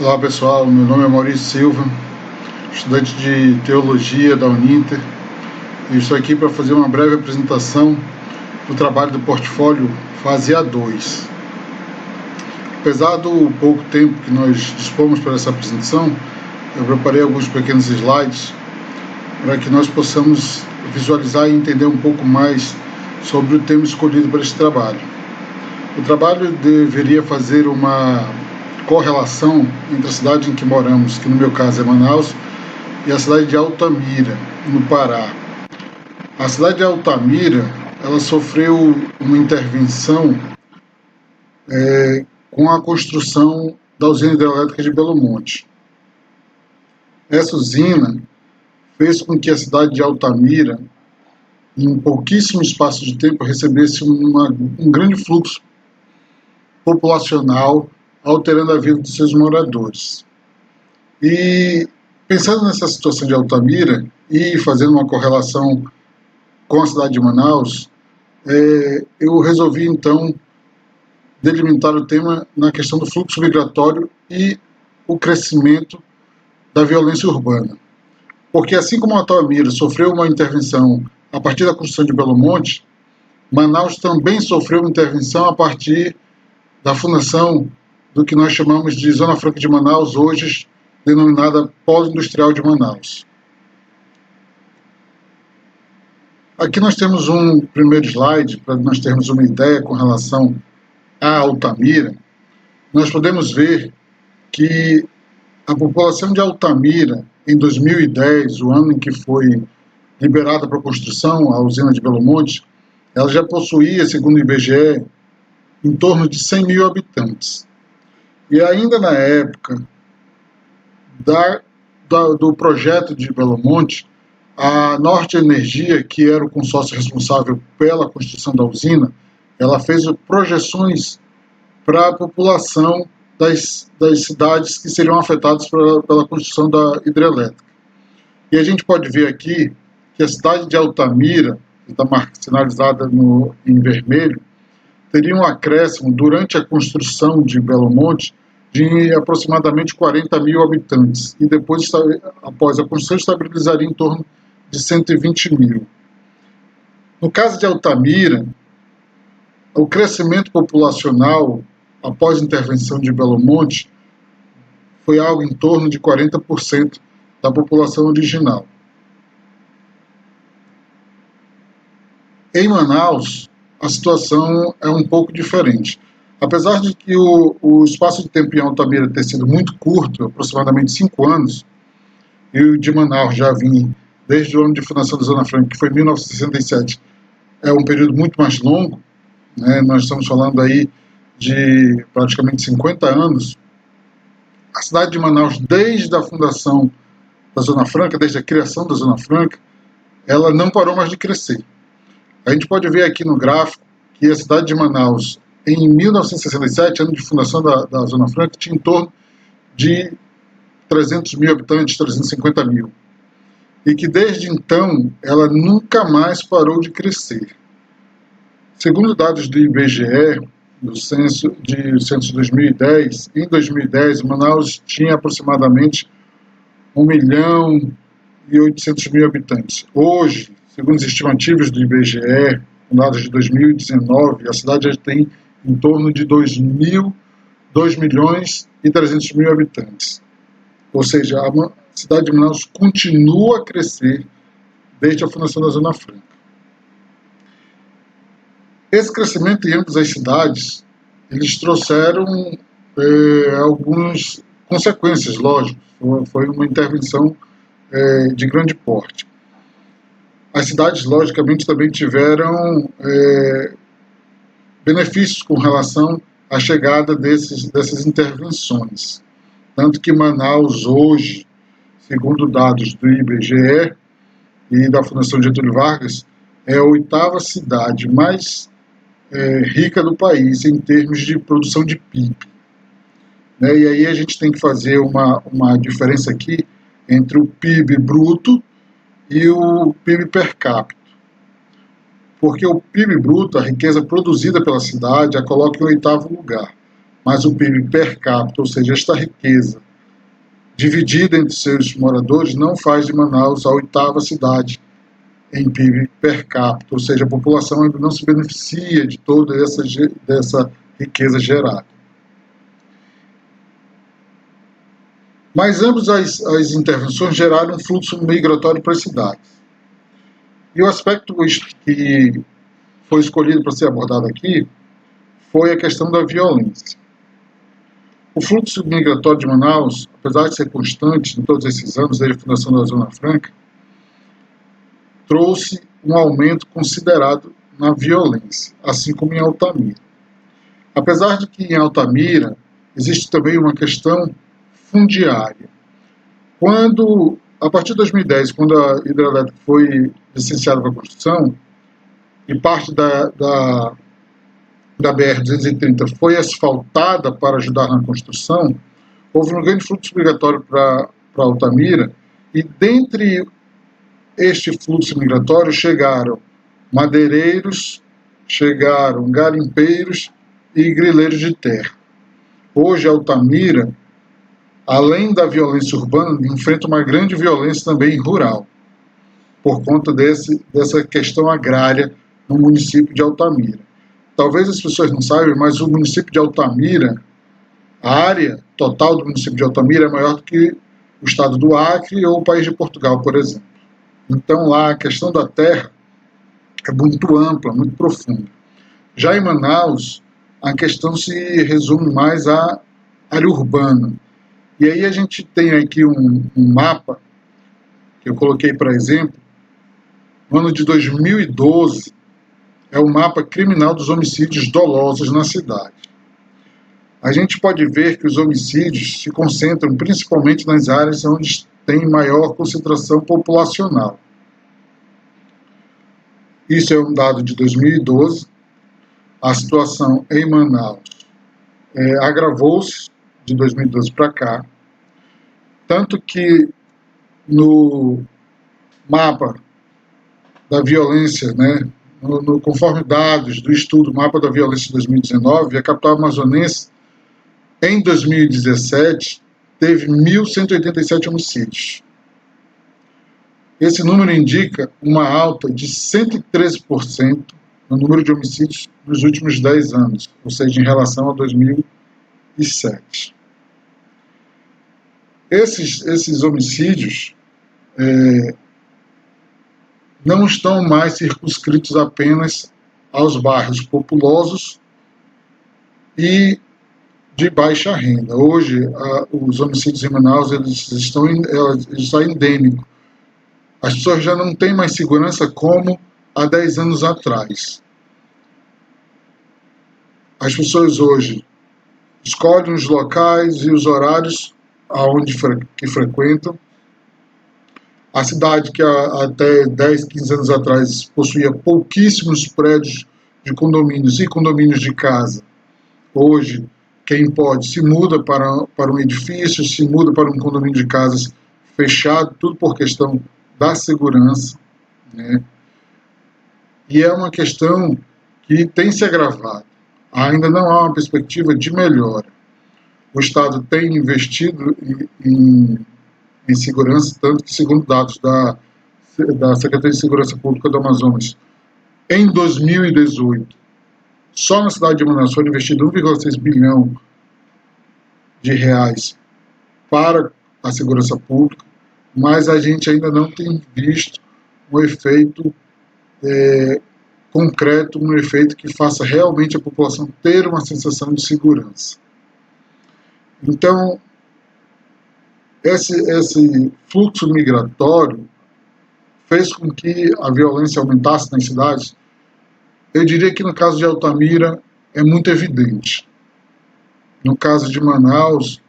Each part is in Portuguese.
Olá pessoal, meu nome é Maurício Silva, estudante de Teologia da Uninter, e estou aqui para fazer uma breve apresentação do trabalho do portfólio Fase A2. Apesar do pouco tempo que nós dispomos para essa apresentação, eu preparei alguns pequenos slides para que nós possamos visualizar e entender um pouco mais sobre o tema escolhido para este trabalho. O trabalho deveria fazer uma correlação entre a cidade em que moramos, que no meu caso é Manaus, e a cidade de Altamira, no Pará. A cidade de Altamira, ela sofreu uma intervenção com a construção da usina hidrelétrica de Belo Monte. Essa usina fez com que a cidade de Altamira, em pouquíssimo espaço de tempo, recebesse um grande fluxo populacional, alterando a vida dos seus moradores. E pensando nessa situação de Altamira e fazendo uma correlação com a cidade de Manaus, eu resolvi então delimitar o tema na questão do fluxo migratório e o crescimento da violência urbana. Porque assim como Altamira sofreu uma intervenção a partir da construção de Belo Monte, Manaus também sofreu uma intervenção a partir da fundação do que nós chamamos de Zona Franca de Manaus, hoje denominada Polo Industrial de Manaus. Aqui nós temos um primeiro slide, para nós termos uma ideia com relação a Altamira. Nós podemos ver que a população de Altamira, em 2010, o ano em que foi liberada para a construção a usina de Belo Monte, ela já possuía, segundo o IBGE, em torno de 100 mil habitantes. E ainda na época do projeto de Belo Monte, a Norte Energia, que era o consórcio responsável pela construção da usina, ela fez projeções para a população das cidades que seriam afetadas pela construção da hidrelétrica. E a gente pode ver aqui que a cidade de Altamira, que está sinalizada em vermelho, teria um acréscimo durante a construção de Belo Monte de aproximadamente 40 mil habitantes, e depois, após a construção, estabilizaria em torno de 120 mil. No caso de Altamira, o crescimento populacional após a intervenção de Belo Monte foi algo em torno de 40% da população original. Em Manaus, a situação é um pouco diferente. Apesar de que o espaço de tempo em Altamira ter sido muito curto, aproximadamente 5 anos, e o de Manaus já vinha desde o ano de fundação da Zona Franca, que foi 1967, é um período muito mais longo, né? Nós estamos falando aí de praticamente 50 anos. A cidade de Manaus, desde a fundação da Zona Franca, desde a criação da Zona Franca, ela não parou mais de crescer. A gente pode ver aqui no gráfico que a cidade de Manaus, em 1967, ano de fundação da Zona Franca, tinha em torno de 300 mil habitantes, 350 mil. E que desde então ela nunca mais parou de crescer. Segundo dados do IBGE, do censo de 2010, em 2010 Manaus tinha aproximadamente 1.800.000 habitantes. Hoje, segundo as estimativas do IBGE, com dados de 2019, a cidade já tem em torno de 2.300.000 habitantes. Ou seja, a cidade de Manaus continua a crescer desde a fundação da Zona Franca. Esse crescimento em ambas as cidades, eles trouxeram algumas consequências, lógico. Foi uma intervenção de grande porte. As cidades, logicamente, também tiveram benefícios com relação à chegada dessas intervenções. Tanto que Manaus, hoje, segundo dados do IBGE e da Fundação Getúlio Vargas, é a 8ª cidade mais rica do país em termos de produção de PIB. Né? E aí a gente tem que fazer uma diferença aqui entre o PIB bruto e o PIB per capita. Porque o PIB bruto, a riqueza produzida pela cidade, a coloca em 8º lugar. Mas o PIB per capita, ou seja, esta riqueza dividida entre seus moradores, não faz de Manaus a 8ª cidade em PIB per capita, ou seja, a população ainda não se beneficia de toda dessa riqueza gerada. Mas ambas as intervenções geraram um fluxo migratório para as cidades. E o aspecto que foi escolhido para ser abordado aqui foi a questão da violência. O fluxo migratório de Manaus, apesar de ser constante em todos esses anos, desde a fundação da Zona Franca, trouxe um aumento considerado na violência, assim como em Altamira. Apesar de que em Altamira existe também uma questão fundiária. A partir de 2010, quando a hidrelétrica foi licenciada para a construção, e parte da BR-230 foi asfaltada para ajudar na construção, houve um grande fluxo migratório para Altamira, e dentre este fluxo migratório chegaram madeireiros, chegaram garimpeiros e grileiros de terra. Hoje, Altamira, além da violência urbana, enfrenta uma grande violência também rural, por conta dessa questão agrária no município de Altamira. Talvez as pessoas não saibam, mas o município de Altamira, a área total do município de Altamira é maior do que o estado do Acre ou o país de Portugal, por exemplo. Então lá a questão da terra é muito ampla, muito profunda. Já em Manaus, a questão se resume mais à área urbana. E aí a gente tem aqui um mapa, que eu coloquei para exemplo, no ano de 2012, é o mapa criminal dos homicídios dolosos na cidade. A gente pode ver que os homicídios se concentram principalmente nas áreas onde tem maior concentração populacional. Isso é um dado de 2012. A situação em Manaus agravou-se de 2012 para cá, tanto que no mapa da violência, conforme dados do estudo Mapa da Violência de 2019, a capital amazonense, em 2017, teve 1.187 homicídios. Esse número indica uma alta de 113% no número de homicídios nos últimos 10 anos, ou seja, em relação a 2007. Esses homicídios não estão mais circunscritos apenas aos bairros populosos e de baixa renda. Hoje, os homicídios em Manaus eles estão endêmicos. As pessoas já não têm mais segurança como há 10 anos atrás. As pessoas hoje escolhem os locais e os horários que frequentam. A cidade que até 10, 15 anos atrás possuía pouquíssimos prédios de condomínios e condomínios de casa. Hoje, quem pode se muda para um edifício, se muda para um condomínio de casas fechado, tudo por questão da segurança, E é uma questão que tem se agravado. Ainda não há uma perspectiva de melhora. O Estado tem investido em segurança, tanto que, segundo dados da Secretaria de Segurança Pública do Amazonas, em 2018, só na cidade de Manaus foram investidos 1,6 bilhão de reais para a segurança pública, mas a gente ainda não tem visto um efeito concreto, um efeito que faça realmente a população ter uma sensação de segurança. Então, esse fluxo migratório fez com que a violência aumentasse nas cidades. Eu diria que no caso de Altamira é muito evidente. No caso de Manaus,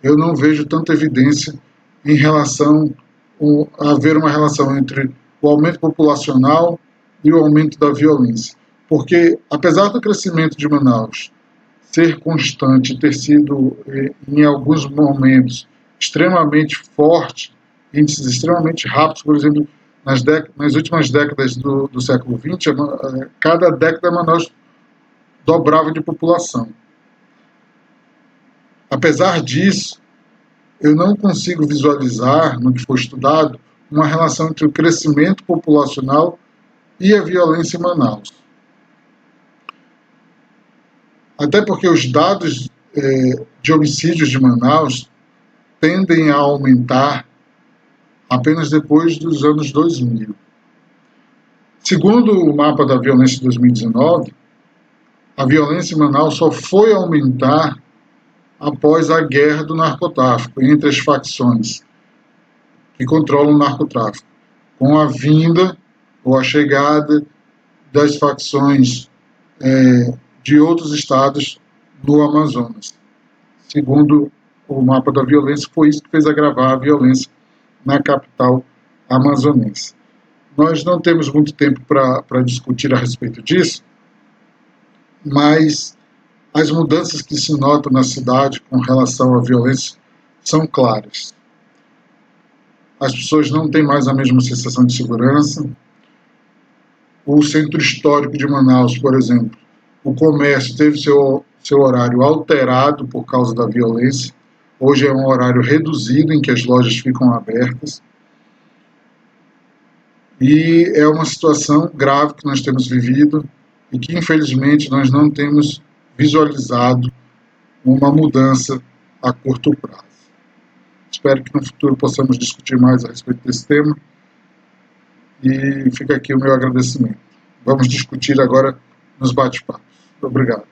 eu não vejo tanta evidência em relação a haver uma relação entre o aumento populacional e o aumento da violência. Porque, apesar do crescimento de Manaus ser constante, ter sido, em alguns momentos, extremamente forte, índices extremamente rápidos, por exemplo, nas últimas décadas do século XX, cada década Manaus dobrava de população. Apesar disso, eu não consigo visualizar, no que foi estudado, uma relação entre o crescimento populacional e a violência em Manaus. Até porque os dados de homicídios de Manaus tendem a aumentar apenas depois dos anos 2000. Segundo o mapa da violência de 2019, a violência em Manaus só foi aumentar após a guerra do narcotráfico entre as facções que controlam o narcotráfico, com a vinda ou a chegada das facções de outros estados no Amazonas. Segundo o mapa da violência, foi isso que fez agravar a violência na capital amazonense. Nós não temos muito tempo para discutir a respeito disso, mas as mudanças que se notam na cidade com relação à violência são claras. As pessoas não têm mais a mesma sensação de segurança. O centro histórico de Manaus, por exemplo, o comércio teve seu horário alterado por causa da violência. Hoje é um horário reduzido em que as lojas ficam abertas. E é uma situação grave que nós temos vivido e que, infelizmente, nós não temos visualizado uma mudança a curto prazo. Espero que no futuro possamos discutir mais a respeito desse tema. E fica aqui o meu agradecimento. Vamos discutir agora nos bate-papos. Obrigado.